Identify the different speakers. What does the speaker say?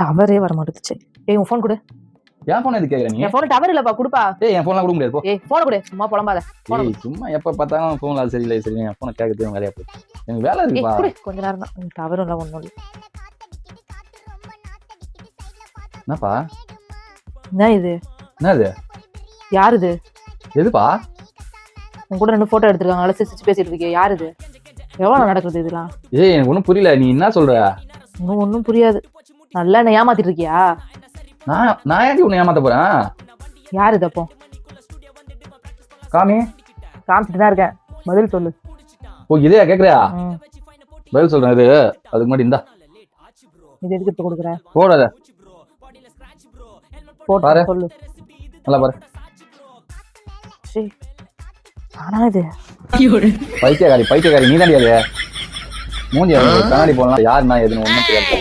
Speaker 1: டவரே வர மாட்டேங்குது. ஏய் உன் ஃபோன் கொடு.
Speaker 2: என் ஃபோன் எதுக்கு கேக்குற நீ?
Speaker 1: என் ஃபோன் டவர் இல்லப்பா, குடுப்பா.
Speaker 2: ஏய் என் ஃபோன்லாம் கொடுக்க முடியாது போ.
Speaker 1: ஏய் ஃபோன் கொடு, சும்மா புலம்பாத.
Speaker 2: ஏய் சும்மா எப்ப பார்த்தாலும் ஃபோன்ல அது சரியில்லை சரி என் ஃபோனை கேட்கறதுக்கு வேலையா போச்சு. எனக்கு வேலை
Speaker 1: ஏய்
Speaker 2: இருக்குப்பா.
Speaker 1: குடு, கொஞ்ச நேரம் தான். டவரும் இல்ல ஒண்ணும் இல்ல.
Speaker 2: என்னப்பா?
Speaker 1: என்ன இது?
Speaker 2: என்னது?
Speaker 1: யார் இது?
Speaker 2: எதுப்பா?
Speaker 1: உன் கூட 2 போட்டோ எடுத்துருக்காங்க. நல்லா சிரிச்சு பேசிட்டு இருக்கே. யார் இது? எவ்வளவு நடக்குது இதெல்லாம்?
Speaker 2: ஏய் எனக்கு ஒன்றும் புரியல, நீ என்ன சொல்ற?
Speaker 1: ஒன்னும் புரியாது. நல்லா என்ன ஏமாத்திட்டு இருக்கியா?
Speaker 2: நான் ஏன் உன்னை ஏமாத்த போறேன்?
Speaker 1: யார் இது அப்போ?
Speaker 2: காமி
Speaker 1: காமிச்சிட்டு தான் இருக்கேன், பதில் சொல்லு.
Speaker 2: ஓ இதையா கேக்குறியா? பதில் சொல்றேன் இது. அதுக்கு முன்னாடி இந்தா
Speaker 1: இது எதுக்கு இப்ப கொடுக்குற?
Speaker 2: போடாத
Speaker 1: போட்டு சொல்லு.
Speaker 2: நல்லா பாரு.
Speaker 1: சரி ஆனா இது
Speaker 2: பைத்தியக்காரி நீ தாண்டி அது மூஞ்சி கண்ணாடி போடலாம் யாருன்னா எதுன்னு ஒண்ணும் தெரியாது.